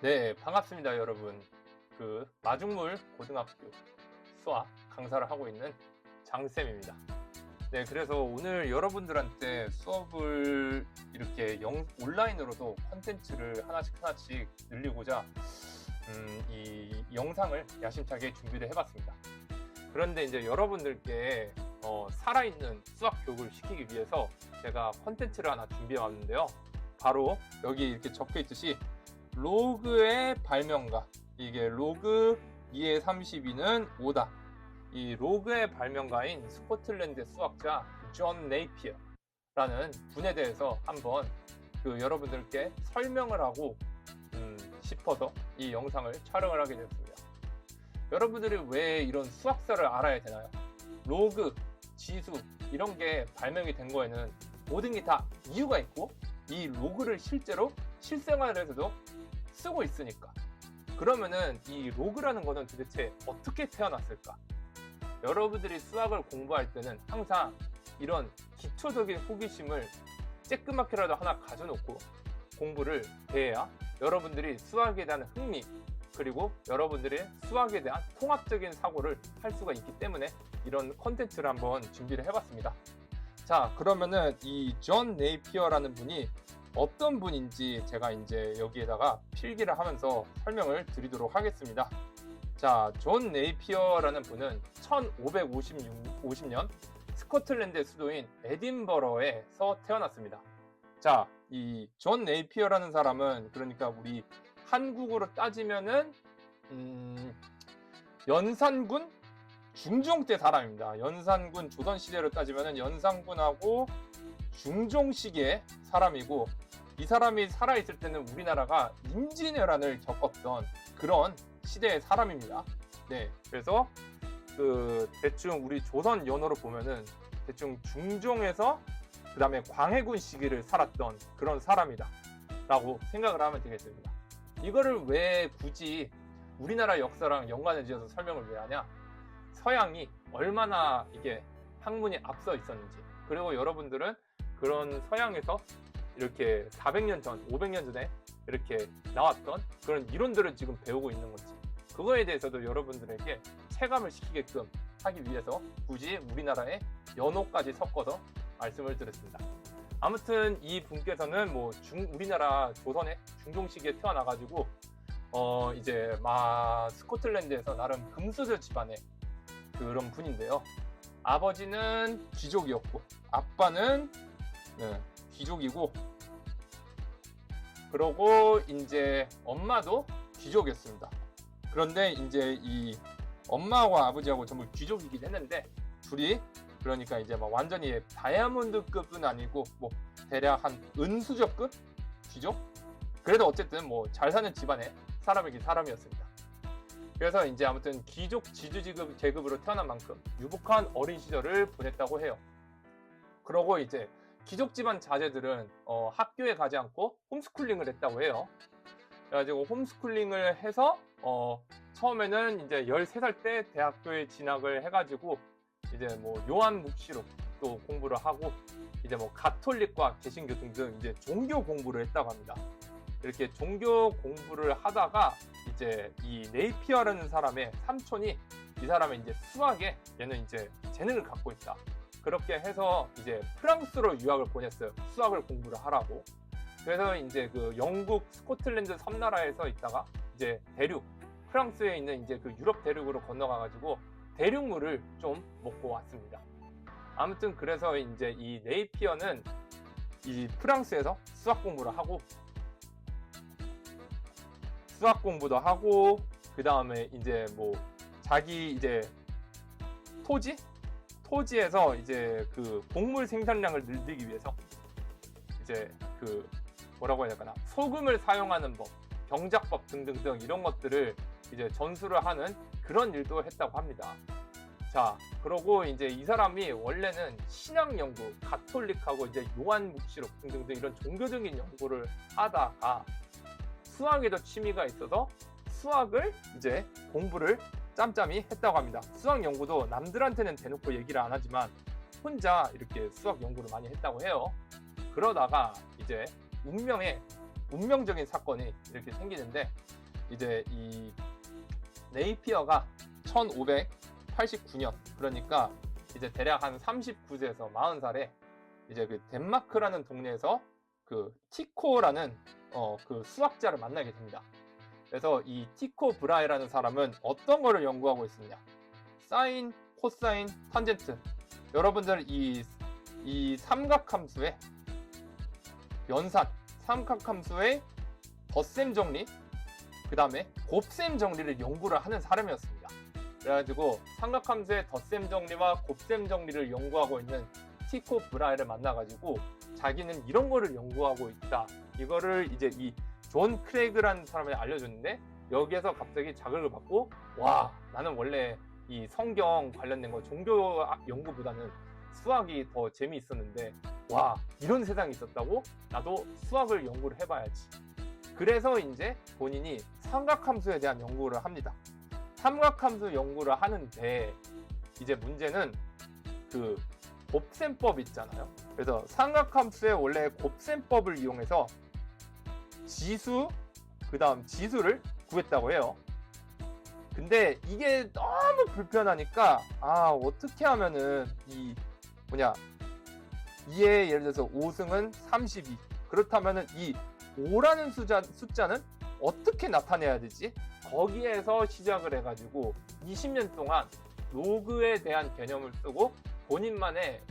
네, 반갑습니다, 여러분. 마중물 고등학교 수학 강사를 하고 있는 장쌤입니다. 네, 그래서 오늘 여러분들한테 수업을 이렇게 온라인으로도 컨텐츠를 하나씩 늘리고자 이 영상을 야심차게 준비를 해봤습니다. 그런데 이제 여러분들께 살아있는 수학 교육을 시키기 위해서 제가 컨텐츠를 하나 준비해 왔는데요. 바로 여기 이렇게 적혀 있듯이 로그의 발명가, 이게 로그 2의 32는 5다. 이 로그의 발명가인 스코틀랜드 수학자 존 네이피어라는 분에 대해서 한번 여러분들께 설명을 하고 싶어서 이 영상을 촬영을 하게 되었습니다. 여러분들이 왜 이런 수학설을 알아야 되나요? 로그, 지수 이런 게 발명이 된 거에는 모든 게 다 이유가 있고, 이 로그를 실제로 실생활에서도 쓰고 있으니까. 그러면은 이 로그라는 거는 도대체 어떻게 태어났을까? 여러분들이 수학을 공부할 때는 항상 이런 기초적인 호기심을 쬐끄맣게라도 하나 가져놓고 공부를 해야 여러분들이 수학에 대한 흥미, 그리고 여러분들의 수학에 대한 통합적인 사고를 할 수가 있기 때문에 이런 컨텐츠를 한번 준비를 해봤습니다. 자, 그러면은 이 존 네이피어라는 분이 어떤 분인지 제가 이제 여기에다가 필기를 하면서 설명을 드리도록 하겠습니다. 자, 존 네이피어라는 분은 1550년 스코틀랜드의 수도인 에딘버러에서 태어났습니다. 자, 이 존 네이피어라는 사람은 그러니까 우리 한국으로 따지면은 연산군 중종 때 사람입니다. 연산군 조선시대로 따지면은 연산군하고 중종 시기의 사람이고, 이 사람이 살아있을 때는 우리나라가 임진왜란을 겪었던 그런 시대의 사람입니다. 네, 그래서 대충 우리 조선 연호로 보면은 대충 중종에서 그 다음에 광해군 시기를 살았던 그런 사람이다 라고 생각을 하면 되겠습니다. 이거를 왜 굳이 우리나라 역사랑 연관을 지어서 설명을 왜 하냐? 서양이 얼마나 이게 학문이 앞서 있었는지, 그리고 여러분들은 그런 서양에서 이렇게 400년 전, 500년 전에 이렇게 나왔던 그런 이론들을 지금 배우고 있는 건지, 그거에 대해서도 여러분들에게 체감을 시키게끔 하기 위해서 굳이 우리나라의 연호까지 섞어서 말씀을 드렸습니다. 아무튼 이 분께서는 우리나라 조선의 중종 시기에 태어나가지고 이제 스코틀랜드에서 나름 금수저 집안의 그런 분인데요. 아버지는 귀족이었고 아빠는 귀족이고, 그러고 이제 엄마도 귀족이었습니다. 그런데 이제 이 엄마하고 아버지하고 전부 귀족이긴 했는데, 둘이 그러니까 이제 완전히 다이아몬드급은 아니고 대략 한 은수저급 귀족? 그래도 어쨌든 잘 사는 집안의 사람이긴 사람이었습니다. 그래서 이제 아무튼 귀족 지주 계급으로 태어난 만큼 유복한 어린 시절을 보냈다고 해요. 그러고 이제 귀족 집안 자제들은 학교에 가지 않고 홈스쿨링을 했다고 해요. 그래가지고 홈스쿨링을 해서 처음에는 이제 13살 때 대학교에 진학을 해가지고 이제 요한묵시록 또 공부를 하고, 이제 가톨릭과 개신교 등등 이제 종교 공부를 했다고 합니다. 이렇게 종교 공부를 하다가 이제 이 네이피어라는 사람의 삼촌이 이 사람의 이제 수학에 얘는 이제 재능을 갖고 있다. 그렇게 해서 이제 프랑스로 유학을 보냈어요. 수학을 공부를 하라고. 그래서 이제 영국 스코틀랜드 섬나라에서 있다가 이제 프랑스에 있는 이제 유럽 대륙으로 건너가가지고 대륙물을 좀 먹고 왔습니다. 아무튼 그래서 이제 이 네이피어는 이 프랑스에서 수학 공부도 하고, 그 다음에 이제 자기 이제 토지에서 이제 곡물 생산량을 늘리기 위해서 이제 뭐라고 해야 될까나, 소금을 사용하는 법, 경작법 등등등 이런 것들을 이제 전수를 하는 그런 일도 했다고 합니다. 자, 그러고 이제 이 사람이 원래는 신학 연구, 가톨릭하고 이제 요한묵시록 등등등 이런 종교적인 연구를 하다가 수학에도 취미가 있어서 수학을 이제 공부를 짬짬이 했다고 합니다. 수학 연구도 남들한테는 대놓고 얘기를 안 하지만 혼자 이렇게 수학 연구를 많이 했다고 해요. 그러다가 이제 운명의 운명적인 사건이 이렇게 생기는데, 이제 이 네이피어가 1589년, 그러니까 이제 대략 한 39세에서 40살에 이제 그 덴마크라는 동네에서 그 티코라는 그 수학자를 만나게 됩니다. 그래서 이 티코 브라헤라는 사람은 어떤 거를 연구하고 있느냐? 사인, 코사인, 탄젠트. 여러분들 이 삼각함수의 연산, 삼각함수의 덧셈 정리, 그 다음에 곱셈 정리를 연구를 하는 사람이었습니다. 그래가지고 삼각함수의 덧셈 정리와 곱셈 정리를 연구하고 있는 티코 브라헤를 만나가지고 자기는 이런 거를 연구하고 있다. 이거를 이제 이 존 크레이그라는 사람이 알려줬는데, 여기에서 갑자기 자극을 받고, 와, 나는 원래 이 성경 관련된 거 종교 연구보다는 수학이 더 재미있었는데, 와, 이런 세상이 있었다고? 나도 수학을 연구를 해봐야지. 그래서 이제 본인이 삼각함수에 대한 연구를 합니다. 삼각함수 연구를 하는데 이제 문제는 그 곱셈법 있잖아요. 그래서 삼각함수의 원래 곱셈법을 이용해서 지수, 그 다음 지수를 구했다고 해요. 근데 이게 너무 불편하니까 어떻게 하면은 이 2의 예를 들어서 5승은 32, 그렇다면은 이 5라는 숫자는 어떻게 나타내야 되지? 거기에서 시작을 해가지고 20년 동안 로그에 대한 개념을 쓰고 본인만의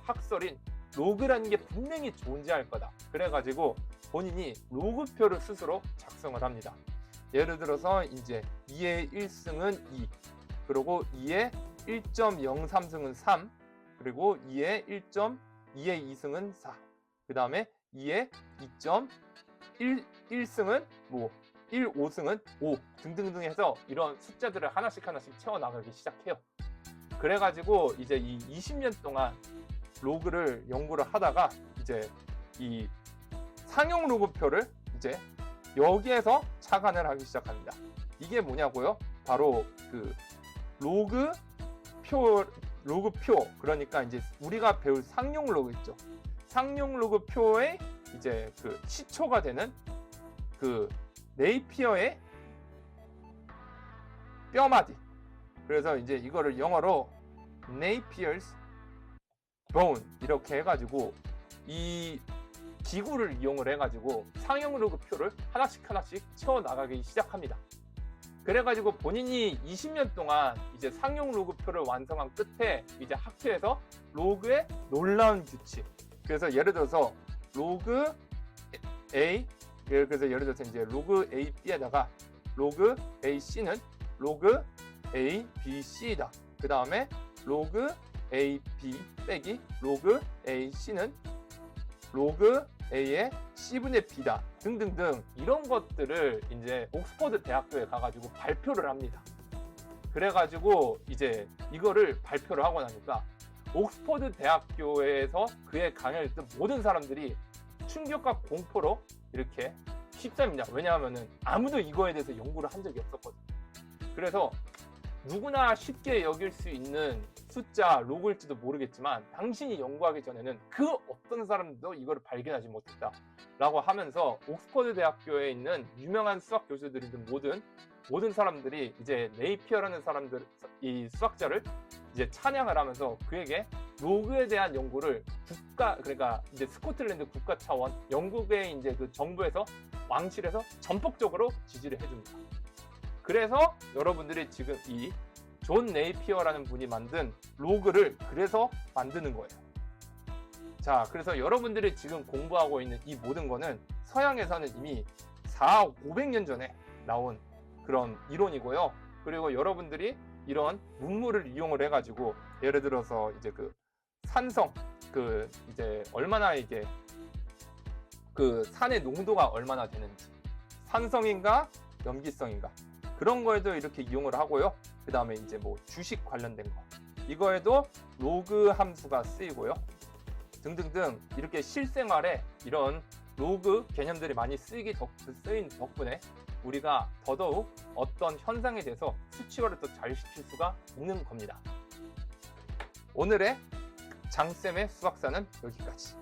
학설인 로그라는 게 분명히 존재할 거다. 그래가지고 본인이 로그표를 스스로 작성을 합니다. 예를 들어서 이제 2의 1승은 2, 그리고 2의 1.03승은 3, 그리고 2의 2승은 4, 그 다음에 2의 2.1승은 5승은 5 등등등 해서 이런 숫자들을 하나씩 채워나가기 시작해요. 그래가지고 이제 이 20년 동안 로그를 연구를 하다가 이제 이 상용 로그표를 이제 여기에서 착안을 하기 시작합니다. 이게 뭐냐고요? 바로 그 로그표, 그러니까 이제 우리가 배울 상용 로그 있죠. 상용 로그표의 이제 그 시초가 되는 그 네이피어의 뼈마디. 그래서 이제 이거를 영어로 Napier's bone 이렇게 해가지고 이 기구를 이용을 해가지고 상용 로그표를 하나씩 채워나가기 시작합니다. 그래가지고 본인이 20년 동안 이제 상용 로그표를 완성한 끝에 이제 학교에서 로그의 놀라운 규칙. 그래서 예를 들어서 로그 A, 그래서 예를 들어서 이제 로그 AB에다가 로그 AC는 로그 ABC다. 그 다음에 로그 AB 빼기 로그 AC는 로그 A의 C분의 B다. 등등등 이런 것들을 이제 옥스퍼드 대학교에 가가지고 발표를 합니다. 그래가지고 이제 이거를 발표를 하고 나니까 옥스퍼드 대학교에서 그의 강연을 듣는 모든 사람들이 충격과 공포로 이렇게 휩싸입니다. 왜냐하면은 아무도 이거에 대해서 연구를 한 적이 없었거든요. 그래서 누구나 쉽게 여길 수 있는 숫자 로그일지도 모르겠지만 당신이 연구하기 전에는 그 어떤 사람도 이거를 발견하지 못했다 라고 하면서 옥스퍼드 대학교에 있는 유명한 수학 교수들이든 모든 사람들이 이제 네이피어라는 이 수학자를 이제 찬양을 하면서 그에게 로그에 대한 연구를 그러니까 이제 스코틀랜드 국가 차원 영국의 이제 그 정부에서 왕실에서 전폭적으로 지지를 해줍니다. 그래서 여러분들이 지금 이 존 네이피어라는 분이 만든 로그를 그래서 만드는 거예요. 자, 그래서 여러분들이 지금 공부하고 있는 이 모든 거는 서양에서는 이미 500년 전에 나온 그런 이론이고요. 그리고 여러분들이 이런 문물을 이용을 해가지고 예를 들어서 이제 그 산성, 그 이제 얼마나 이게 그 산의 농도가 얼마나 되는지, 산성인가 염기성인가 그런 거에도 이렇게 이용을 하고요. 그 다음에 이제 뭐 주식 관련된 거 이거에도 로그 함수가 쓰이고요. 등등등 이렇게 실생활에 이런 로그 개념들이 많이 쓰인 덕분에 우리가 더더욱 어떤 현상에 대해서 수치화를 더 잘 시킬 수가 있는 겁니다. 오늘의 장쌤의 수학사는 여기까지.